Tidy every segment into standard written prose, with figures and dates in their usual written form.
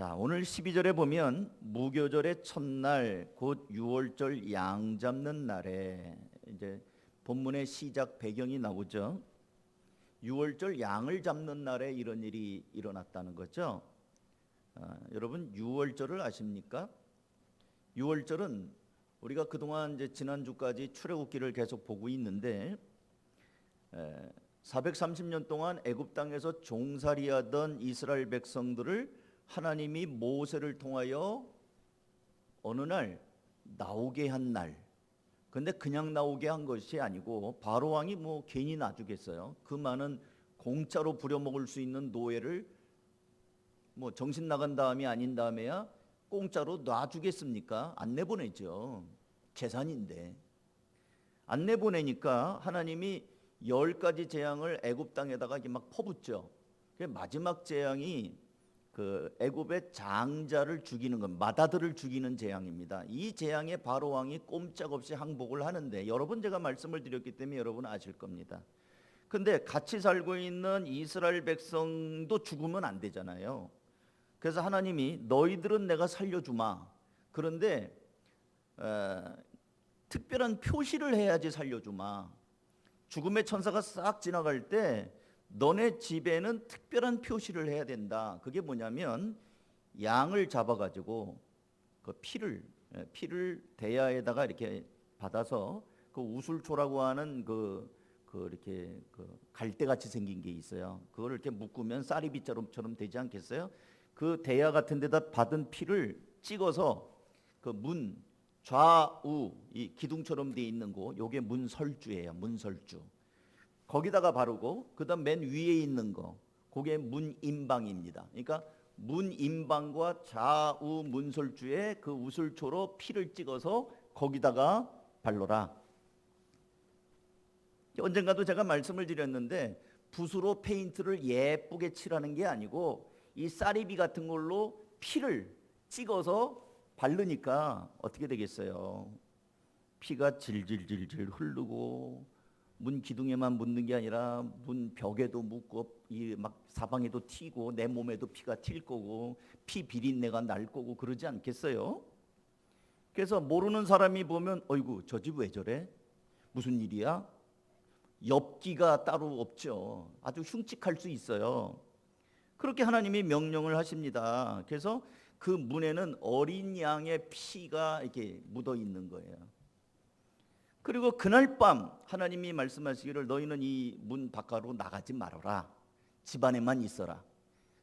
자, 오늘 12절에 보면 무교절의 첫날 곧 유월절 양 잡는 날에 이제 본문의 시작 배경이 나오죠. 유월절 양을 잡는 날에 이런 일이 일어났다는 거죠. 여러분 유월절을 아십니까? 유월절은 우리가 그동안 이제 지난주까지 출애굽기를 계속 보고 있는데 430년 동안 애굽 땅에서 종살이하던 이스라엘 백성들을 하나님이 모세를 통하여 어느 날 나오게 한 날. 근데 그냥 나오게 한 것이 아니고 바로 왕이 뭐 괜히 놔주겠어요. 그 많은 공짜로 부려먹을 수 있는 노예를 뭐 정신 나간 다음이 아닌 다음에야 공짜로 놔주겠습니까? 안 내보내죠. 재산인데. 안 내보내니까 하나님이 10가지 재앙을 애굽 땅에다가 이렇게 막 퍼붓죠. 마지막 재앙이 그 애굽의 장자를 죽이는 것, 맏아들을 죽이는 재앙입니다. 이 재앙에 바로 왕이 꼼짝없이 항복을 하는데 여러분 제가 말씀을 드렸기 때문에 여러분 아실 겁니다. 근데 같이 살고 있는 이스라엘 백성도 죽으면 안 되잖아요. 그래서 하나님이 너희들은 내가 살려주마. 그런데 특별한 표시를 해야지 살려주마. 죽음의 천사가 싹 지나갈 때 너네 집에는 특별한 표시를 해야 된다. 그게 뭐냐면 양을 잡아가지고 그 피를 대야에다가 이렇게 받아서 그 우술초라고 하는 이렇게 갈대같이 생긴 게 있어요. 그걸 이렇게 묶으면 쌀이비처럼 되지 않겠어요? 그 대야 같은 데다 받은 피를 찍어서 그 문 좌우 이 기둥처럼 돼 있는 거, 요게 문설주예요. 문설주. 거기다가 바르고 그다음 맨 위에 있는 거 그게 문임방입니다. 그러니까 문임방과 좌우 문설주에 그 우슬초로 피를 찍어서 거기다가 발라라. 언젠가도 제가 말씀을 드렸는데 붓으로 페인트를 예쁘게 칠하는 게 아니고 이 쌀이비 같은 걸로 피를 찍어서 바르니까 어떻게 되겠어요? 피가 질질질질 흐르고 문 기둥에만 묻는 게 아니라 문 벽에도 묻고 이 막 사방에도 튀고 내 몸에도 피가 튈 거고 피 비린내가 날 거고 그러지 않겠어요? 그래서 모르는 사람이 보면 어이구 저 집 왜 저래? 무슨 일이야? 엽기가 따로 없죠. 아주 흉측할 수 있어요. 그렇게 하나님이 명령을 하십니다. 그래서 그 문에는 어린 양의 피가 이렇게 묻어 있는 거예요. 그리고 그날 밤 하나님이 말씀하시기를 너희는 이 문 바깥으로 나가지 말아라. 집 안에만 있어라.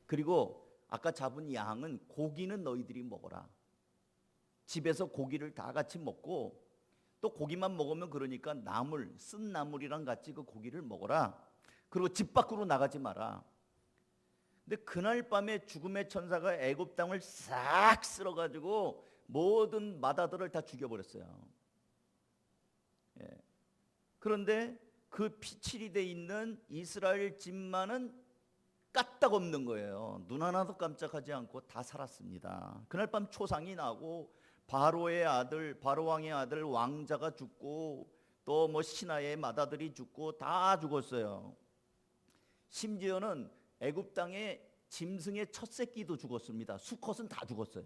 그리고 아까 잡은 양은 고기는 너희들이 먹어라. 집에서 고기를 다 같이 먹고 또 고기만 먹으면 그러니까 나물, 쓴 나물이랑 같이 그 고기를 먹어라. 그리고 집 밖으로 나가지 마라. 근데 그날 밤에 죽음의 천사가 애굽 땅을 싹 쓸어가지고 모든 맏아들을 다 죽여버렸어요. 그런데 그 피칠이 돼 있는 이스라엘 집만은 까딱 없는 거예요. 눈 하나도 깜짝하지 않고 다 살았습니다. 그날 밤 초상이 나고 바로의 아들, 바로 왕의 아들 왕자가 죽고 또 뭐 신하의 맏아들이 죽고 다 죽었어요. 심지어는 애굽 땅의 짐승의 첫 새끼도 죽었습니다. 수컷은 다 죽었어요.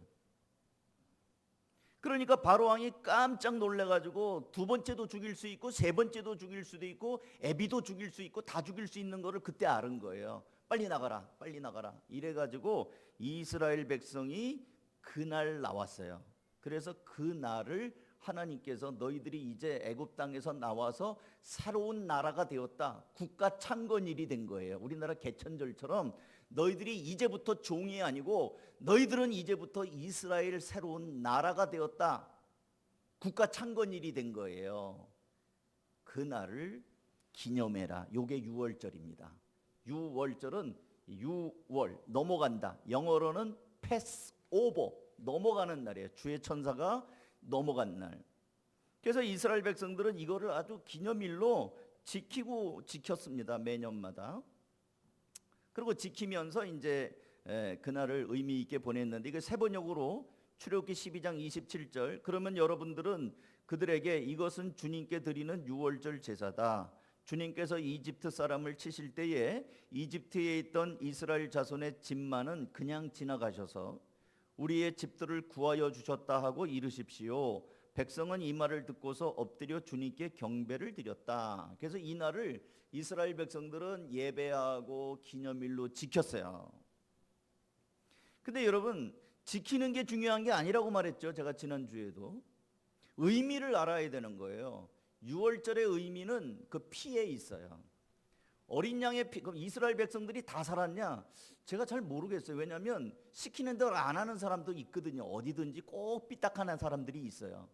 그러니까 바로 왕이 깜짝 놀래가지고 두 번째도 죽일 수 있고 세 번째도 죽일 수도 있고 애비도 죽일 수 있고 다 죽일 수 있는 거를 그때 알은 거예요. 빨리 나가라, 빨리 나가라. 이래가지고 이스라엘 백성이 그날 나왔어요. 그래서 그 날을 하나님께서 너희들이 이제 애굽 땅에서 나와서 새로운 나라가 되었다. 국가 창건일이 된 거예요. 우리나라 개천절처럼 너희들이 이제부터 종이 아니고 너희들은 이제부터 이스라엘 새로운 나라가 되었다. 국가 창건일이 된 거예요. 그 날을 기념해라. 요게 유월절입니다. 유월절은 유월 넘어간다. 영어로는 패스 오버 넘어가는 날이에요. 주의 천사가 넘어간 날. 그래서 이스라엘 백성들은 이거를 아주 기념일로 지켰습니다. 매년마다. 그리고 지키면서 이제 그날을 의미 있게 보냈는데 이거 세 번역으로 출애굽기 12장 27절 그러면 여러분들은 그들에게 이것은 주님께 드리는 유월절 제사다. 주님께서 이집트 사람을 치실 때에 이집트에 있던 이스라엘 자손의 집만은 그냥 지나가셔서 우리의 집들을 구하여 주셨다 하고 이르십시오. 백성은 이 말을 듣고서 엎드려 주님께 경배를 드렸다. 그래서 이 날을 이스라엘 백성들은 예배하고 기념일로 지켰어요. 근데 여러분, 지키는 게 중요한 게 아니라고 말했죠. 제가 지난주에도. 의미를 알아야 되는 거예요. 유월절의 의미는 그 피에 있어요. 어린 양의 피, 그럼 이스라엘 백성들이 다 살았냐? 제가 잘 모르겠어요. 왜냐하면 시키는 대로 안 하는 사람도 있거든요. 어디든지 꼭 삐딱하는 사람들이 있어요.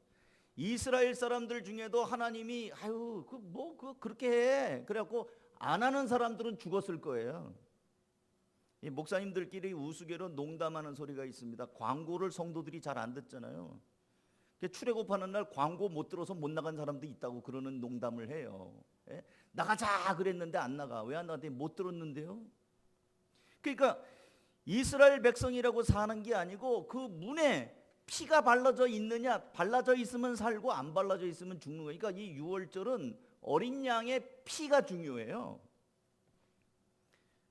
이스라엘 사람들 중에도 하나님이 그렇게 해. 그래갖고 안 하는 사람들은 죽었을 거예요. 이 목사님들끼리 우스개로 농담하는 소리가 있습니다. 광고를 성도들이 잘 안 듣잖아요. 출애굽하는 날 광고 못 들어서 못 나간 사람도 있다고 그러는 농담을 해요. 예? 나가자 그랬는데 안 나가. 왜 안 나갔더니 못 들었는데요. 그러니까 이스라엘 백성이라고 사는 게 아니고 그 문에 피가 발라져 있느냐, 발라져 있으면 살고 안 발라져 있으면 죽는 거예요. 그러니까 이 유월절은 어린 양의 피가 중요해요.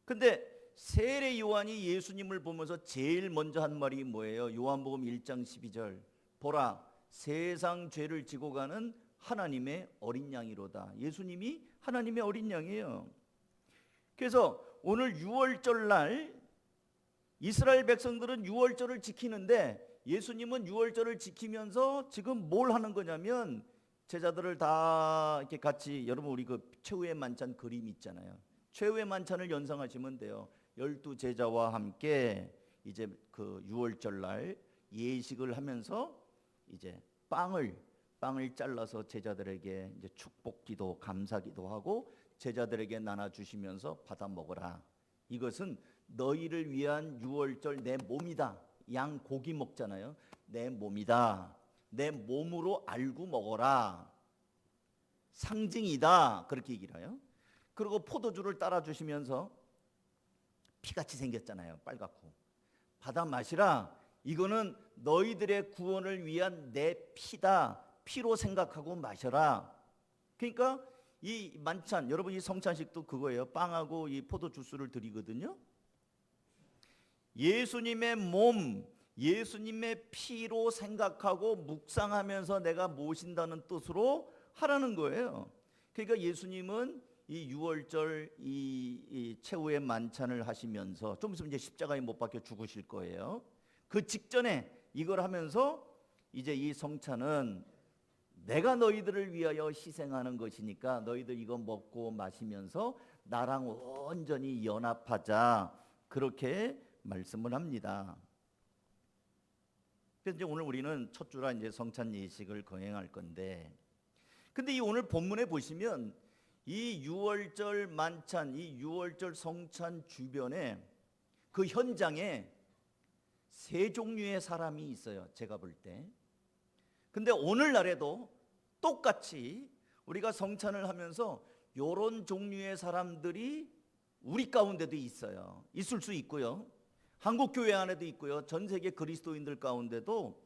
근데 세례 요한이 예수님을 보면서 제일 먼저 한 말이 뭐예요? 요한복음 1장 12절. 보라, 세상 죄를 지고 가는 하나님의 어린 양이로다. 예수님이 하나님의 어린 양이에요. 그래서 오늘 유월절 날 이스라엘 백성들은 유월절을 지키는데 예수님은 유월절을 지키면서 지금 뭘 하는 거냐면 제자들을 다 이렇게 같이, 여러분 우리 그 최후의 만찬 그림 있잖아요. 최후의 만찬을 연상하시면 돼요. 12 제자와 함께 이제 그 유월절 날 예식을 하면서 이제 빵을 잘라서 제자들에게 이제 축복기도 감사기도 하고 제자들에게 나눠 주시면서 받아 먹어라. 이것은 너희를 위한 유월절 내 몸이다. 양 고기 먹잖아요. 내 몸이다. 내 몸으로 알고 먹어라. 상징이다. 그렇게 얘기를 해요. 그리고 포도주를 따라 주시면서 피같이 생겼잖아요. 빨갛고. 받아 마시라. 이거는 너희들의 구원을 위한 내 피다. 피로 생각하고 마셔라. 그러니까 이 만찬, 여러분 이 성찬식도 그거예요. 빵하고 이 포도 주스를 드리거든요. 예수님의 몸, 예수님의 피로 생각하고 묵상하면서 내가 모신다는 뜻으로 하라는 거예요. 그러니까 예수님은 이 유월절 이 최후의 만찬을 하시면서 좀 있으면 이제 십자가에 못 박혀 죽으실 거예요. 그 직전에 이걸 하면서 이제 이 성찬은 내가 너희들을 위하여 희생하는 것이니까 너희들 이거 먹고 마시면서 나랑 온전히 연합하자. 그렇게 말씀을 합니다. 그래서 이제 오늘 우리는 첫 주라 이제 성찬 예식을 거행할 건데, 근데 이 오늘 본문에 보시면 이 유월절 만찬, 이 유월절 성찬 주변에 그 현장에 세 종류의 사람이 있어요. 제가 볼 때. 근데 오늘날에도 똑같이 우리가 성찬을 하면서 이런 종류의 사람들이 우리 가운데도 있어요. 있을 수 있고요. 한국 교회 안에도 있고요. 전 세계 그리스도인들 가운데도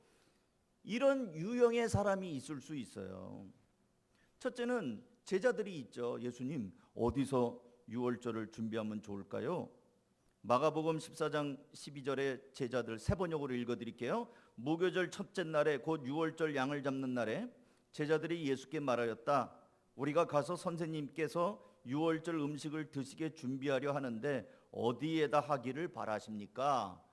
이런 유형의 사람이 있을 수 있어요. 첫째는 제자들이 있죠. 예수님, 어디서 유월절을 준비하면 좋을까요? 마가복음 14장 12절에 제자들 세 번역으로 읽어드릴게요. 무교절 첫째 날에 곧 유월절 양을 잡는 날에 제자들이 예수께 말하였다. 우리가 가서 선생님께서 유월절 음식을 드시게 준비하려 하는데 어디에다 하기를 바라십니까?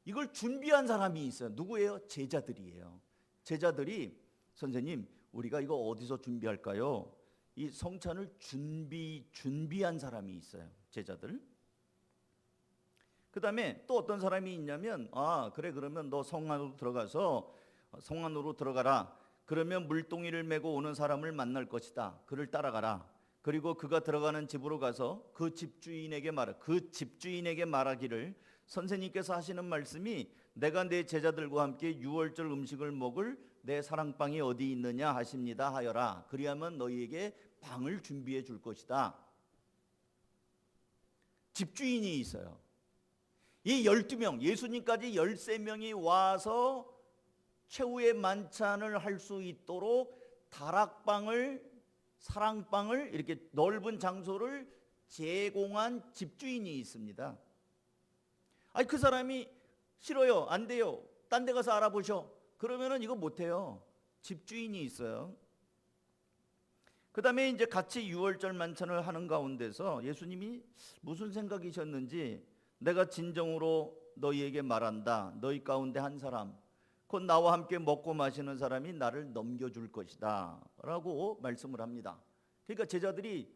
이걸 준비한 사람이 있어요. 누구예요? 제자들이에요. 제자들이 선생님, 우리가 이거 어디서 준비할까요? 이 성찬을 준비한 사람이 있어요. 제자들. 그 다음에 또 어떤 사람이 있냐면 그래, 그러면 너 성안으로 들어가서 성안으로 들어가라. 그러면 물동이를 메고 오는 사람을 만날 것이다. 그를 따라가라. 그리고 그가 들어가는 집으로 가서 그 집주인에게 말하기를 선생님께서 하시는 말씀이 내가 내 제자들과 함께 유월절 음식을 먹을 내 사랑방이 어디 있느냐 하십니다 하여라. 그리하면 너희에게 방을 준비해 줄 것이다. 집주인이 있어요. 이 12명, 예수님까지 13명이 와서 최후의 만찬을 할 수 있도록 다락방을, 사랑방을, 이렇게 넓은 장소를 제공한 집주인이 있습니다. 그 사람이 싫어요, 안 돼요, 딴 데 가서 알아보셔. 그러면은 이거 못해요. 집주인이 있어요. 그 다음에 이제 같이 유월절 만찬을 하는 가운데서 예수님이 무슨 생각이셨는지, 내가 진정으로 너희에게 말한다. 너희 가운데 한 사람, 곧 나와 함께 먹고 마시는 사람이 나를 넘겨줄 것이다 라고 말씀을 합니다. 그러니까 제자들이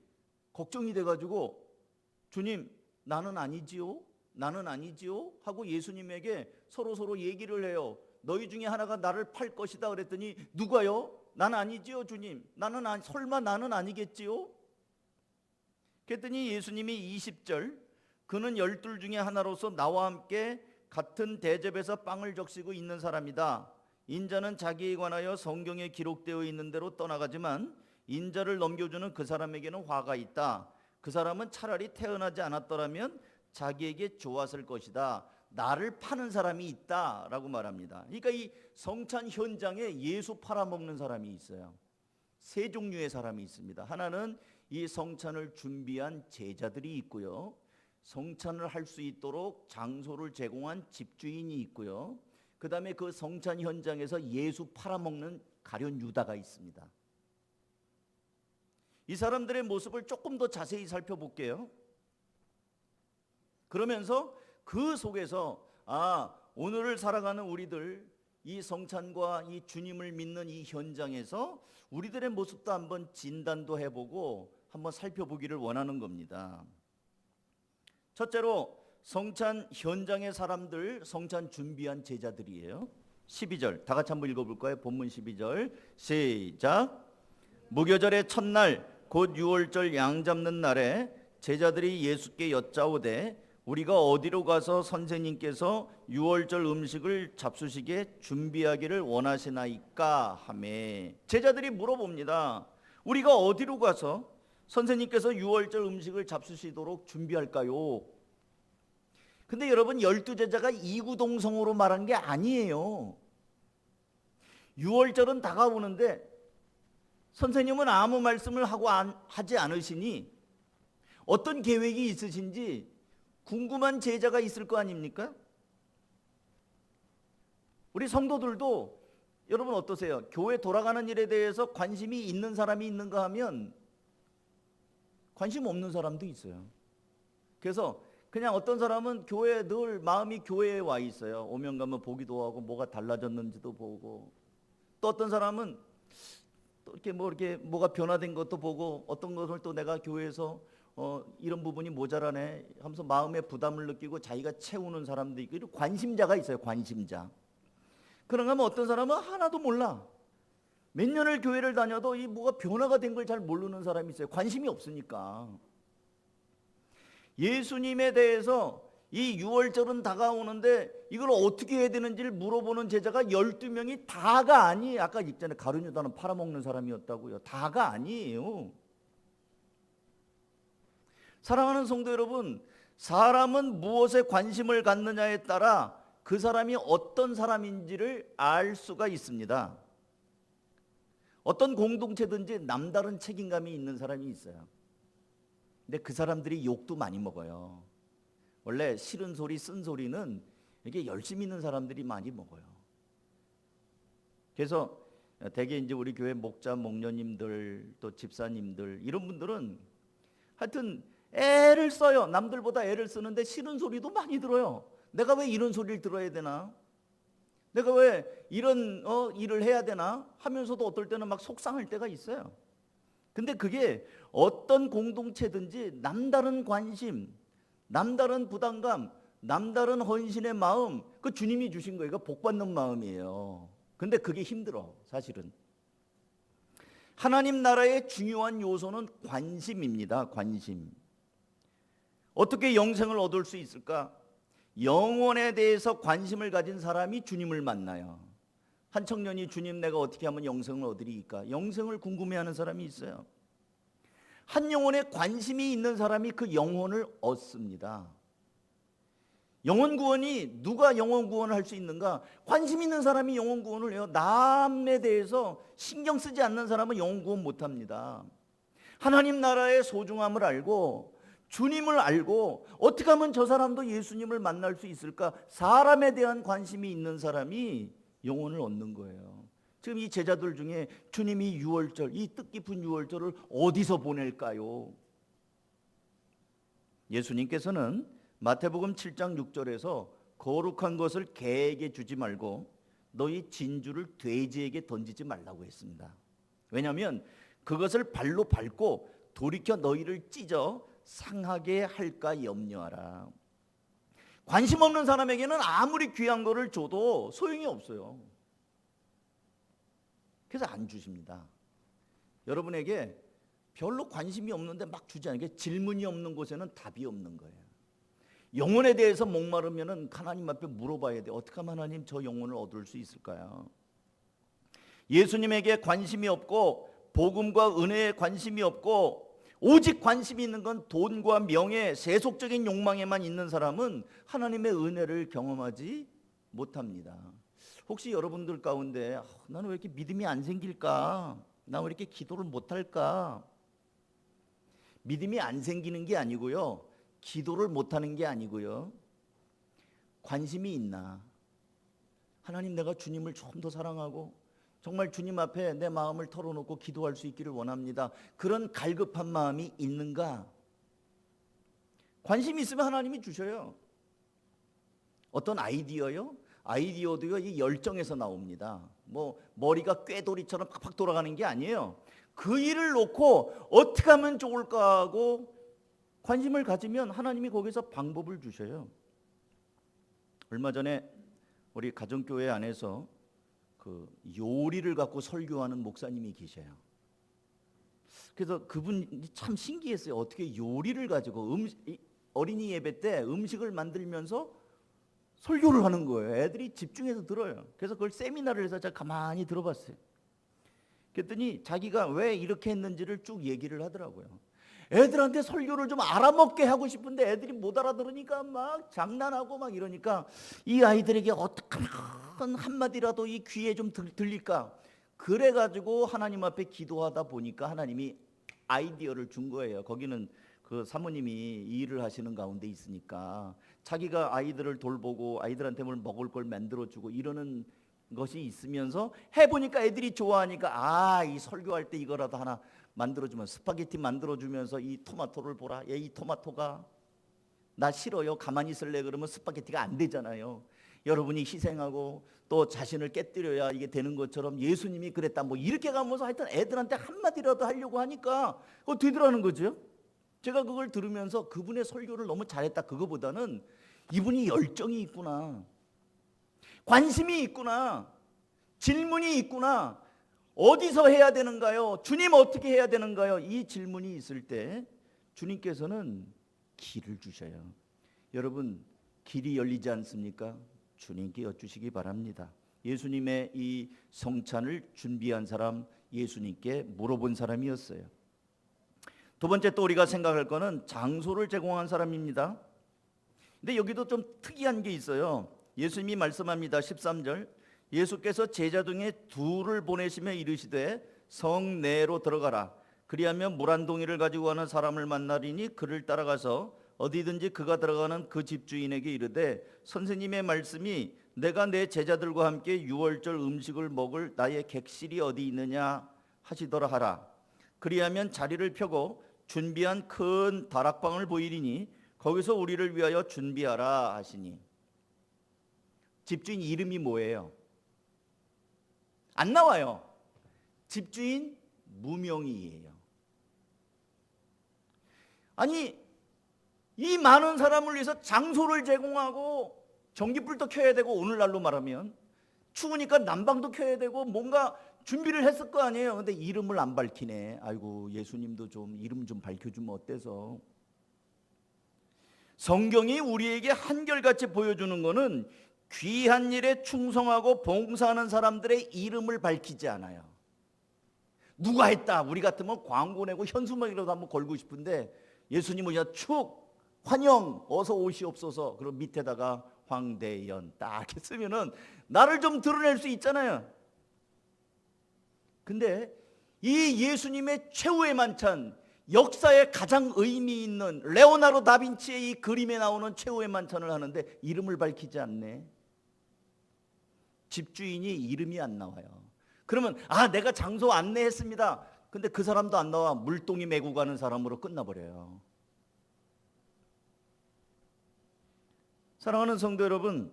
걱정이 돼가지고, 주님, 나는 아니지요? 나는 아니지요? 하고 예수님에게 서로 얘기를 해요. 너희 중에 하나가 나를 팔 것이다 그랬더니, 누가요? 난 아니지요 주님. 설마 나는 아니겠지요? 그랬더니 예수님이 20절, 그는 12 중에 하나로서 나와 함께 같은 대접에서 빵을 적시고 있는 사람이다. 인자는 자기에 관하여 성경에 기록되어 있는 대로 떠나가지만 인자를 넘겨주는 그 사람에게는 화가 있다. 그 사람은 차라리 태어나지 않았더라면 자기에게 좋았을 것이다. 나를 파는 사람이 있다라고 말합니다. 그러니까 이 성찬 현장에 예수 팔아먹는 사람이 있어요. 세 종류의 사람이 있습니다. 하나는 이 성찬을 준비한 제자들이 있고요, 성찬을 할 수 있도록 장소를 제공한 집주인이 있고요, 그 다음에 그 성찬 현장에서 예수 팔아먹는 가룟 유다가 있습니다. 이 사람들의 모습을 조금 더 자세히 살펴볼게요. 그러면서 그 속에서 오늘을 살아가는 우리들, 이 성찬과 이 주님을 믿는 이 현장에서 우리들의 모습도 한번 진단도 해보고 한번 살펴보기를 원하는 겁니다. 첫째로 성찬 현장의 사람들, 성찬 준비한 제자들이에요. 12절 다 같이 한번 읽어볼까요? 본문 12절 시작. 무교절의 첫날 곧 유월절 양 잡는 날에 제자들이 예수께 여짜오되 우리가 어디로 가서 선생님께서 유월절 음식을 잡수시게 준비하기를 원하시나이까 하매, 제자들이 물어봅니다. 우리가 어디로 가서 선생님께서 유월절 음식을 잡수시도록 준비할까요? 근데 여러분, 12제자가 이구동성으로 말한 게 아니에요. 유월절은 다가오는데 선생님은 아무 말씀을 하지 않으시니 어떤 계획이 있으신지 궁금한 제자가 있을 거 아닙니까? 우리 성도들도 여러분 어떠세요? 교회 돌아가는 일에 대해서 관심이 있는 사람이 있는가 하면 관심 없는 사람도 있어요. 그래서 그냥 어떤 사람은 교회에 늘 마음이 교회에 와 있어요. 오면 가면 보기도 하고 뭐가 달라졌는지도 보고, 또 어떤 사람은 또 이렇게 뭐가 변화된 것도 보고, 어떤 것을 또 내가 교회에서 이런 부분이 모자라네 하면서 마음의 부담을 느끼고 자기가 채우는 사람도 있고, 이런 관심자가 있어요. 관심자. 그런가 하면 어떤 사람은 하나도 몰라. 몇 년을 교회를 다녀도 이 뭐가 변화가 된 걸 잘 모르는 사람이 있어요. 관심이 없으니까. 예수님에 대해서 이 유월절은 다가오는데 이걸 어떻게 해야 되는지를 물어보는 제자가 12명이 다가 아니에요. 아까 있잖아요. 가룟 유다는 팔아먹는 사람이었다고요. 다가 아니에요. 사랑하는 성도 여러분, 사람은 무엇에 관심을 갖느냐에 따라 그 사람이 어떤 사람인지를 알 수가 있습니다. 어떤 공동체든지 남다른 책임감이 있는 사람이 있어요. 근데 그 사람들이 욕도 많이 먹어요. 원래 싫은 소리, 쓴 소리는 이게 열심히 있는 사람들이 많이 먹어요. 그래서 대개 이제 우리 교회 목자, 목녀님들, 또 집사님들, 이런 분들은 하여튼 애를 써요. 남들보다 애를 쓰는데 싫은 소리도 많이 들어요. 내가 왜 이런 소리를 들어야 되나? 내가 왜 이런 일을 해야 되나? 하면서도 어떨 때는 막 속상할 때가 있어요. 근데 그게 어떤 공동체든지 남다른 관심, 남다른 부담감, 남다른 헌신의 마음, 그 주님이 주신 거예요. 복 받는 마음이에요. 근데 그게 힘들어, 사실은. 하나님 나라의 중요한 요소는 관심입니다. 관심. 어떻게 영생을 얻을 수 있을까? 영혼에 대해서 관심을 가진 사람이 주님을 만나요. 한 청년이 주님, 내가 어떻게 하면 영생을 얻으리까? 영생을 궁금해하는 사람이 있어요. 한 영혼에 관심이 있는 사람이 그 영혼을 얻습니다. 영혼 구원이, 누가 영혼 구원을 할 수 있는가? 관심 있는 사람이 영혼 구원을 해요. 남에 대해서 신경 쓰지 않는 사람은 영혼 구원 못합니다. 하나님 나라의 소중함을 알고 주님을 알고 어떻게 하면 저 사람도 예수님을 만날 수 있을까? 사람에 대한 관심이 있는 사람이 영혼을 얻는 거예요. 지금 이 제자들 중에 주님이 유월절, 이 뜻깊은 유월절을 어디서 보낼까요? 예수님께서는 마태복음 7장 6절에서 거룩한 것을 개에게 주지 말고 너희 진주를 돼지에게 던지지 말라고 했습니다. 왜냐하면 그것을 발로 밟고 돌이켜 너희를 찢어 상하게 할까 염려하라. 관심 없는 사람에게는 아무리 귀한 거를 줘도 소용이 없어요. 그래서 안 주십니다. 여러분에게 별로 관심이 없는데 막 주지 않게, 질문이 없는 곳에는 답이 없는 거예요. 영혼에 대해서 목마르면은 하나님 앞에 물어봐야 돼. 어떻게 하면 하나님 저 영혼을 얻을 수 있을까요? 예수님에게 관심이 없고 복음과 은혜에 관심이 없고 오직 관심이 있는 건 돈과 명예, 세속적인 욕망에만 있는 사람은 하나님의 은혜를 경험하지 못합니다. 혹시 여러분들 가운데 나는 왜 이렇게 믿음이 안 생길까? 나 왜 이렇게 기도를 못할까? 믿음이 안 생기는 게 아니고요, 기도를 못하는 게 아니고요, 관심이 있나? 하나님, 내가 주님을 좀 더 사랑하고 정말 주님 앞에 내 마음을 털어놓고 기도할 수 있기를 원합니다. 그런 갈급한 마음이 있는가? 관심이 있으면 하나님이 주셔요. 어떤 아이디어요? 아이디어도요, 이 열정에서 나옵니다. 뭐 머리가 꾀돌이처럼 팍팍 돌아가는 게 아니에요. 그 일을 놓고 어떻게 하면 좋을까 하고 관심을 가지면 하나님이 거기서 방법을 주셔요. 얼마 전에 우리 가정교회 안에서 그 요리를 갖고 설교하는 목사님이 계셔요. 그래서 그분이 참 신기했어요. 어떻게 요리를 가지고 어린이 예배 때 음식을 만들면서 설교를 하는 거예요. 애들이 집중해서 들어요. 그래서 그걸 세미나를 해서 제가 가만히 들어봤어요. 그랬더니 자기가 왜 이렇게 했는지를 쭉 얘기를 하더라고요. 애들한테 설교를 좀 알아먹게 하고 싶은데 애들이 못 알아들으니까 막 장난하고 막 이러니까 이 아이들에게 어떻게 하면 한마디라도 이 귀에 좀 들릴까? 그래가지고 하나님 앞에 기도하다 보니까 하나님이 아이디어를 준 거예요. 거기는 그 사모님이 이 일을 하시는 가운데 있으니까 자기가 아이들을 돌보고 아이들한테 뭘 먹을 걸 만들어주고 이러는 것이 있으면서 해보니까 애들이 좋아하니까 이 설교할 때 이거라도 하나 만들어주면, 스파게티 만들어주면서 이 토마토를 보라. 이 토마토가 나 싫어요. 가만히 있을래 그러면 스파게티가 안 되잖아요. 여러분이 희생하고 또 자신을 깨뜨려야 이게 되는 것처럼 예수님이 그랬다. 뭐 이렇게 가면서 하여튼 애들한테 한마디라도 하려고 하니까 그거 되더라는 거죠. 제가 그걸 들으면서 그분의 설교를 너무 잘했다, 그거보다는 이분이 열정이 있구나, 관심이 있구나, 질문이 있구나. 어디서 해야 되는가요? 주님 어떻게 해야 되는가요? 이 질문이 있을 때 주님께서는 길을 주셔요. 여러분, 길이 열리지 않습니까? 주님께 여쭈시기 바랍니다. 예수님의 이 성찬을 준비한 사람, 예수님께 물어본 사람이었어요. 두 번째 또 우리가 생각할 거는 장소를 제공한 사람입니다. 근데 여기도 좀 특이한 게 있어요. 예수님이 말씀합니다. 13절, 예수께서 제자 중에 둘을 보내시며 이르시되 성 내로 들어가라. 그리하면 물 한 동이를 가지고 가는 사람을 만나리니 그를 따라가서 어디든지 그가 들어가는 그 집주인에게 이르되 선생님의 말씀이 내가 내 제자들과 함께 유월절 음식을 먹을 나의 객실이 어디 있느냐 하시더라 하라. 그리하면 자리를 펴고 준비한 큰 다락방을 보이리니 거기서 우리를 위하여 준비하라 하시니. 집주인 이름이 뭐예요? 안 나와요. 집주인 무명이에요. 아니, 이 많은 사람을 위해서 장소를 제공하고 전기불도 켜야 되고, 오늘날로 말하면 추우니까 난방도 켜야 되고 뭔가 준비를 했을 거 아니에요. 근데 이름을 안 밝히네. 아이고, 예수님도 좀 이름 좀 밝혀주면 어때서? 성경이 우리에게 한결같이 보여주는 거는 귀한 일에 충성하고 봉사하는 사람들의 이름을 밝히지 않아요. 누가 했다, 우리 같으면 광고 내고 현수막이라도 한번 걸고 싶은데 예수님은 그냥 축 환영 어서 오시옵소서, 그럼 밑에다가 황대연 딱 이렇게 쓰면은 나를 좀 드러낼 수 있잖아요. 근데 이 예수님의 최후의 만찬, 역사에 가장 의미 있는 레오나르도 다빈치의 이 그림에 나오는 최후의 만찬을 하는데 이름을 밝히지 않네. 집주인이 이름이 안 나와요. 그러면 내가 장소 안내했습니다. 근데 그 사람도 안 나와. 물동이 메고 가는 사람으로 끝나버려요. 사랑하는 성도 여러분,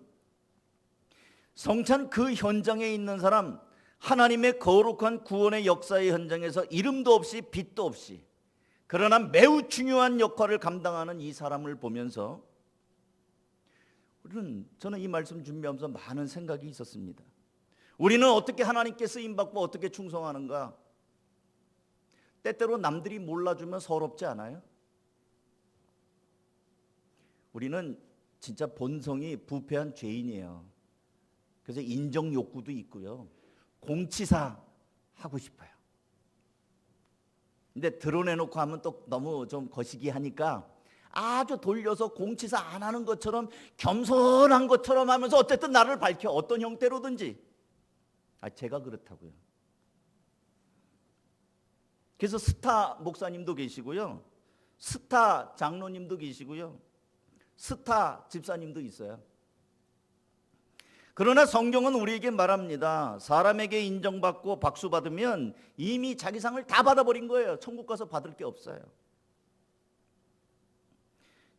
성찬 그 현장에 있는 사람, 하나님의 거룩한 구원의 역사의 현장에서 이름도 없이 빛도 없이 그러나 매우 중요한 역할을 감당하는 이 사람을 보면서 저는 이 말씀 준비하면서 많은 생각이 있었습니다. 우리는 어떻게 하나님께 쓰임받고 어떻게 충성하는가? 때때로 남들이 몰라주면 서럽지 않아요? 우리는 진짜 본성이 부패한 죄인이에요. 그래서 인정 욕구도 있고요. 공치사 하고 싶어요. 근데 드러내놓고 하면 또 너무 좀 거시기 하니까 아주 돌려서 공치사 안 하는 것처럼 겸손한 것처럼 하면서 어쨌든 나를 밝혀. 어떤 형태로든지. 제가 그렇다고요. 그래서 스타 목사님도 계시고요, 스타 장로님도 계시고요, 스타 집사님도 있어요. 그러나 성경은 우리에게 말합니다. 사람에게 인정받고 박수 받으면 이미 자기 상을 다 받아버린 거예요. 천국 가서 받을 게 없어요.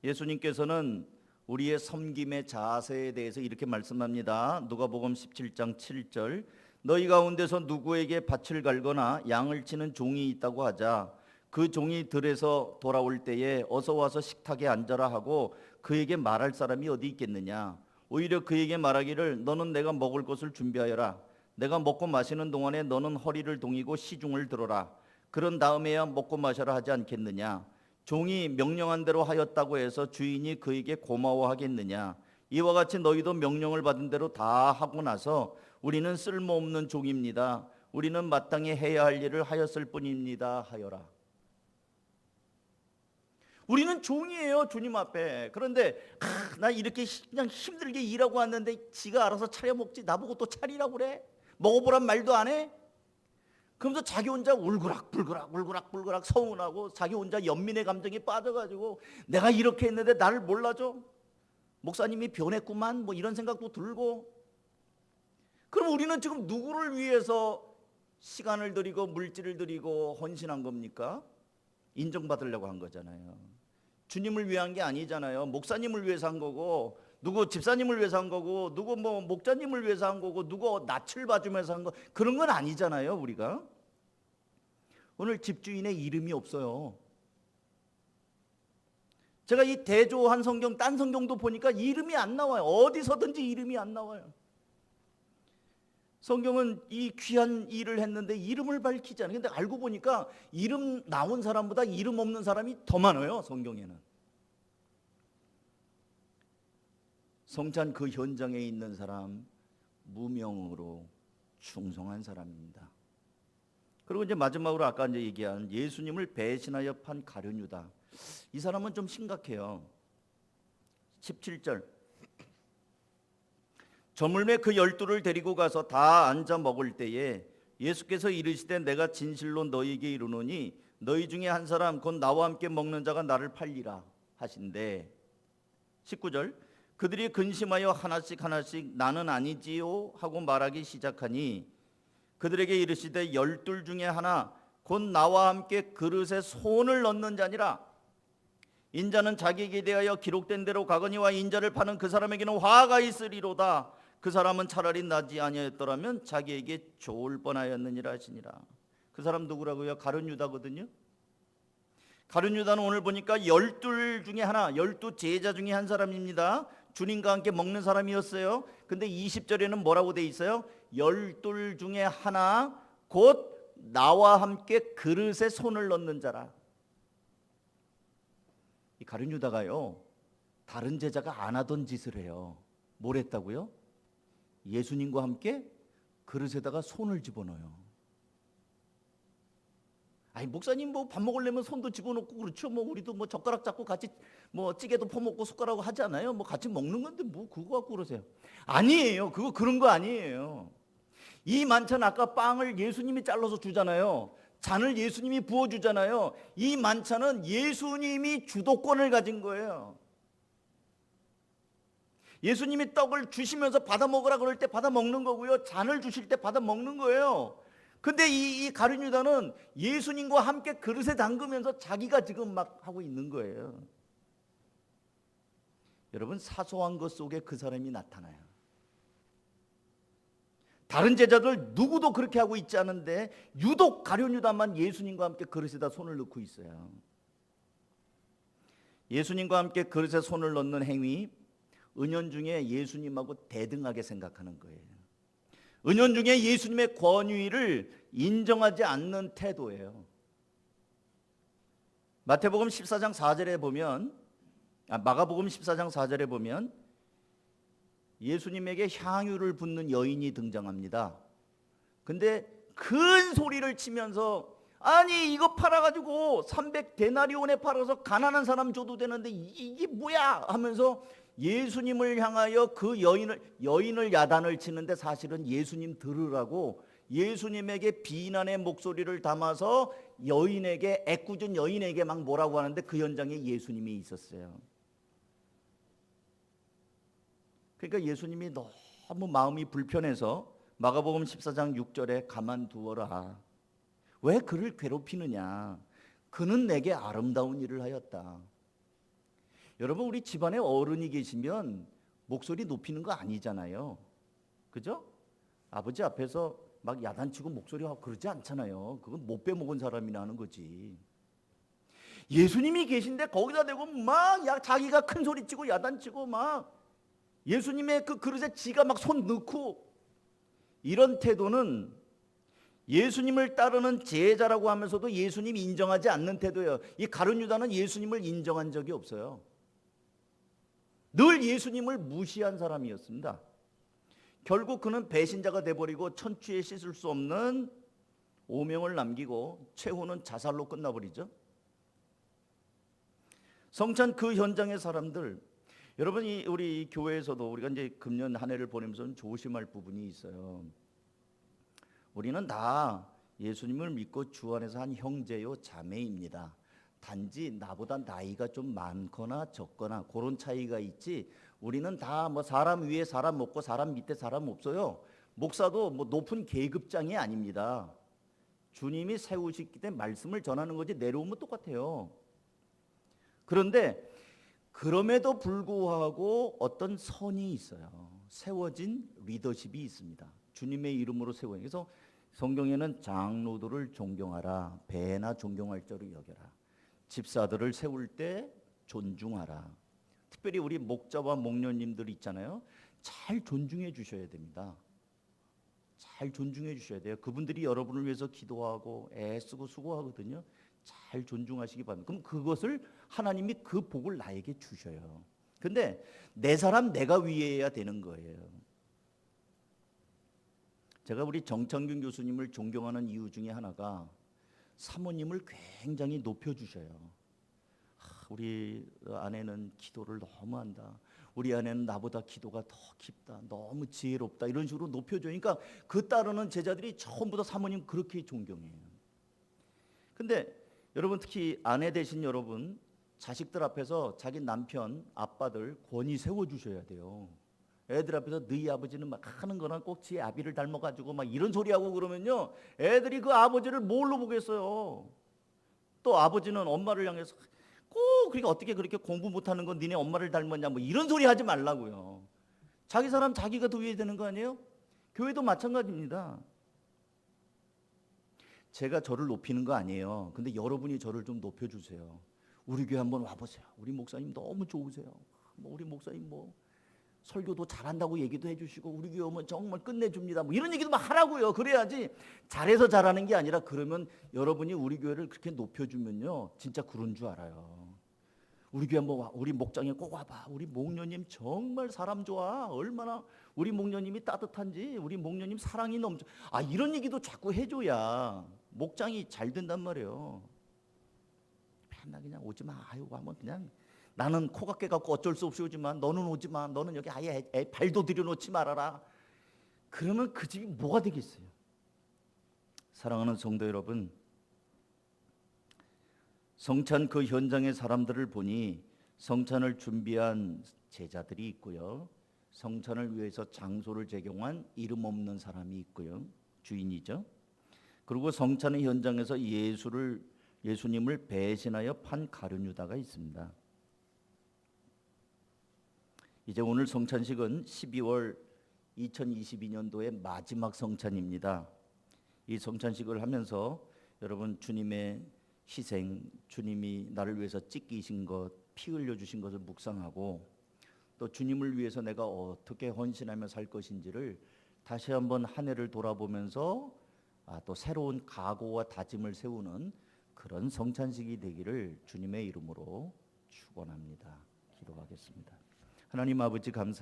예수님께서는 우리의 섬김의 자세에 대해서 이렇게 말씀합니다. 누가복음 17장 7절, 너희 가운데서 누구에게 밭을 갈거나 양을 치는 종이 있다고 하자. 그 종이 들에서 돌아올 때에 어서 와서 식탁에 앉아라 하고 그에게 말할 사람이 어디 있겠느냐. 오히려 그에게 말하기를 너는 내가 먹을 것을 준비하여라. 내가 먹고 마시는 동안에 너는 허리를 동이고 시중을 들어라. 그런 다음에야 먹고 마셔라 하지 않겠느냐. 종이 명령한 대로 하였다고 해서 주인이 그에게 고마워하겠느냐. 이와 같이 너희도 명령을 받은 대로 다 하고 나서 우리는 쓸모없는 종입니다. 우리는 마땅히 해야 할 일을 하였을 뿐입니다 하여라. 우리는 종이에요, 주님 앞에. 그런데 나 이렇게 그냥 힘들게 일하고 왔는데 지가 알아서 차려 먹지, 나보고 또 차리라고 그래? 먹어보란 말도 안 해? 그러면서 자기 혼자 울그락불그락 서운하고 자기 혼자 연민의 감정에 빠져가지고 내가 이렇게 했는데 나를 몰라줘? 목사님이 변했구만, 뭐 이런 생각도 들고. 그럼 우리는 지금 누구를 위해서 시간을 들이고 물질을 들이고 헌신한 겁니까? 인정받으려고 한 거잖아요. 주님을 위한 게 아니잖아요. 목사님을 위해서 한 거고, 누구 집사님을 위해서 한 거고, 누구 뭐 목자님을 위해서 한 거고, 누구 낯을 봐주면서 한 거, 그런 건 아니잖아요. 우리가 오늘 집주인의 이름이 없어요. 제가 이 대조한 성경, 딴 성경도 보니까 이름이 안 나와요. 어디서든지 이름이 안 나와요. 성경은 이 귀한 일을 했는데 이름을 밝히지 않아요. 근데 알고 보니까 이름 나온 사람보다 이름 없는 사람이 더 많아요, 성경에는. 성찬 그 현장에 있는 사람, 무명으로 충성한 사람입니다. 그리고 이제 마지막으로 아까 이제 얘기한 예수님을 배신하여 판 가룟 유다. 이 사람은 좀 심각해요. 17절, 저물매 그 12를 데리고 가서 다 앉아 먹을 때에 예수께서 이르시되 내가 진실로 너희에게 이르노니 너희 중에 한 사람 곧 나와 함께 먹는 자가 나를 팔리라 하신대. 19절, 그들이 근심하여 하나씩 나는 아니지요 하고 말하기 시작하니 그들에게 이르시되 12 중에 하나 곧 나와 함께 그릇에 손을 넣는 자니라. 인자는 자기에게 대하여 기록된 대로 가거니와 인자를 파는 그 사람에게는 화가 있으리로다. 그 사람은 차라리 나지 아니하였더라면 자기에게 좋을 뻔하였느니라 하시니라. 그 사람 누구라고요? 가룟 유다거든요. 가룟 유다는 오늘 보니까 12 중에 하나, 12 제자 중에 한 사람입니다. 주님과 함께 먹는 사람이었어요. 근데 20절에는 뭐라고 돼 있어요? 12 중에 하나 곧 나와 함께 그릇에 손을 넣는 자라. 이 가룟 유다가요, 다른 제자가 안 하던 짓을 해요. 뭘 했다고요? 예수님과 함께 그릇에다가 손을 집어넣어요. 아니 목사님 뭐 밥 먹으려면 손도 집어넣고 그렇죠. 뭐 우리도 뭐 젓가락 잡고 같이 뭐 찌개도 퍼먹고 숟가락으로 하잖아요. 뭐 같이 먹는 건데 뭐 그거 갖고 그러세요? 아니에요. 그거 그런 거 아니에요. 이 만찬 아까 빵을 예수님이 잘라서 주잖아요. 잔을 예수님이 부어주잖아요. 이 만찬은 예수님이 주도권을 가진 거예요. 예수님이 떡을 주시면서 받아 먹으라 그럴 때 받아 먹는 거고요. 잔을 주실 때 받아 먹는 거예요. 근데 이 가룟 유다는 예수님과 함께 그릇에 담그면서 자기가 지금 막 하고 있는 거예요. 여러분, 사소한 것 속에 그 사람이 나타나요. 다른 제자들 누구도 그렇게 하고 있지 않은데 유독 가룟 유다만 예수님과 함께 그릇에다 손을 넣고 있어요. 예수님과 함께 그릇에 손을 넣는 행위, 은연중에 예수님하고 대등하게 생각하는 거예요. 은연중에 예수님의 권위를 인정하지 않는 태도예요. 마태복음 14장 4절에 보면, 마가복음 14장 4절에 보면 예수님에게 향유를 붓는 여인이 등장합니다. 근데 큰 소리를 치면서, 아니 이거 팔아가지고 300데나리온에 팔아서 가난한 사람 줘도 되는데 이게 뭐야 하면서 예수님을 향하여 그 여인을 야단을 치는데, 사실은 예수님 들으라고 예수님에게 비난의 목소리를 담아서 여인에게, 애꿎은 여인에게 막 뭐라고 하는데 그 현장에 예수님이 있었어요. 그러니까 예수님이 너무 마음이 불편해서 마가복음 14장 6절에 가만두어라. 왜 그를 괴롭히느냐? 그는 내게 아름다운 일을 하였다. 여러분, 우리 집안에 어른이 계시면 목소리 높이는 거 아니잖아요. 그죠? 아버지 앞에서 막 야단치고 목소리하고 그러지 않잖아요. 그건 못 빼먹은 사람이나 하는 거지. 예수님이 계신데 거기다 대고 막 자기가 큰 소리 치고 야단치고 막 예수님의 그 그릇에 지가 막 손 넣고, 이런 태도는 예수님을 따르는 제자라고 하면서도 예수님 인정하지 않는 태도예요. 이 가룟 유다는 예수님을 인정한 적이 없어요. 늘 예수님을 무시한 사람이었습니다. 결국 그는 배신자가 돼버리고 천추에 씻을 수 없는 오명을 남기고 최후는 자살로 끝나버리죠. 성찬 그 현장의 사람들, 여러분, 우리 교회에서도 우리가 이제 금년 한 해를 보내면서 조심할 부분이 있어요. 우리는 다 예수님을 믿고 주 안에서 한 형제요 자매입니다. 단지 나보다 나이가 좀 많거나 적거나 그런 차이가 있지, 우리는 다 뭐 사람 위에 사람 없고 사람 밑에 사람 없어요. 목사도 뭐 높은 계급장이 아닙니다. 주님이 세우시기 때문에 말씀을 전하는 거지 내려오면 똑같아요. 그런데 그럼에도 불구하고 어떤 선이 있어요. 세워진 리더십이 있습니다. 주님의 이름으로 세워요. 그래서 성경에는 장로들을 존경하라, 배나 존경할 자로 여겨라, 집사들을 세울 때 존중하라. 특별히 우리 목자와 목녀님들 있잖아요. 잘 존중해 주셔야 됩니다. 잘 존중해 주셔야 돼요. 그분들이 여러분을 위해서 기도하고 애쓰고 수고하거든요. 잘 존중하시기 바랍니다. 그럼 그것을 하나님이 그 복을 나에게 주셔요. 근데 내 사람 내가 위해야 되는 거예요. 제가 우리 정창균 교수님을 존경하는 이유 중에 하나가 사모님을 굉장히 높여주셔요. 우리 아내는 기도를 너무 한다. 우리 아내는 나보다 기도가 더 깊다. 너무 지혜롭다. 이런 식으로 높여주니까 그 따르는 제자들이 전부 다 사모님 그렇게 존경해요. 근데 여러분, 특히 아내 되신 여러분, 자식들 앞에서 자기 남편, 아빠들 권위 세워주셔야 돼요. 애들 앞에서 너희 아버지는 막 하는 거나 꼭 지 아비를 닮아가지고 막 이런 소리하고 그러면요, 애들이 그 아버지를 뭘로 보겠어요. 또 아버지는 엄마를 향해서 꼭 그러니까 어떻게 그렇게 공부 못하는 건 니네 엄마를 닮았냐 뭐 이런 소리 하지 말라고요. 자기 사람 자기가 더 위에 되는 거 아니에요? 교회도 마찬가지입니다. 제가 저를 높이는 거 아니에요. 근데 여러분이 저를 좀 높여주세요. 우리 교회 한번 와보세요. 우리 목사님 너무 좋으세요. 뭐 우리 목사님 뭐 설교도 잘한다고 얘기도 해주시고 우리 교회 오면 정말 끝내줍니다. 뭐 이런 얘기도 막 하라고요. 그래야지. 잘해서 잘하는 게 아니라, 그러면 여러분이 우리 교회를 그렇게 높여주면요, 진짜 그런 줄 알아요. 우리 교회 한번 우리 목장에 꼭 와봐. 우리 목녀님 정말 사람 좋아. 얼마나 우리 목녀님이 따뜻한지, 우리 목녀님 사랑이 넘쳐. 이런 얘기도 자꾸 해줘야 목장이 잘 된단 말이에요. 맨날 그냥 오지 마. 하면 그냥 나는 코가 깨갖고 어쩔 수 없이 오지만 너는 오지 마. 너는 여기 아예 발도 들여놓지 말아라. 그러면 그 집이 뭐가 되겠어요? 사랑하는 성도 여러분, 성찬 그 현장의 사람들을 보니 성찬을 준비한 제자들이 있고요. 성찬을 위해서 장소를 제공한 이름 없는 사람이 있고요. 주인이죠. 그리고 성찬의 현장에서 예수님을 배신하여 판 가룟 유다가 있습니다. 이제 오늘 성찬식은 12월 2022년도의 마지막 성찬입니다. 이 성찬식을 하면서 여러분 주님의 희생, 주님이 나를 위해서 찢기신 것, 피 흘려 주신 것을 묵상하고 또 주님을 위해서 내가 어떻게 헌신하며 살 것인지를 다시 한번 한 해를 돌아보면서 또 새로운 각오와 다짐을 세우는 그런 성찬식이 되기를 주님의 이름으로 축원합니다. 기도하겠습니다. 하나님 아버지 감사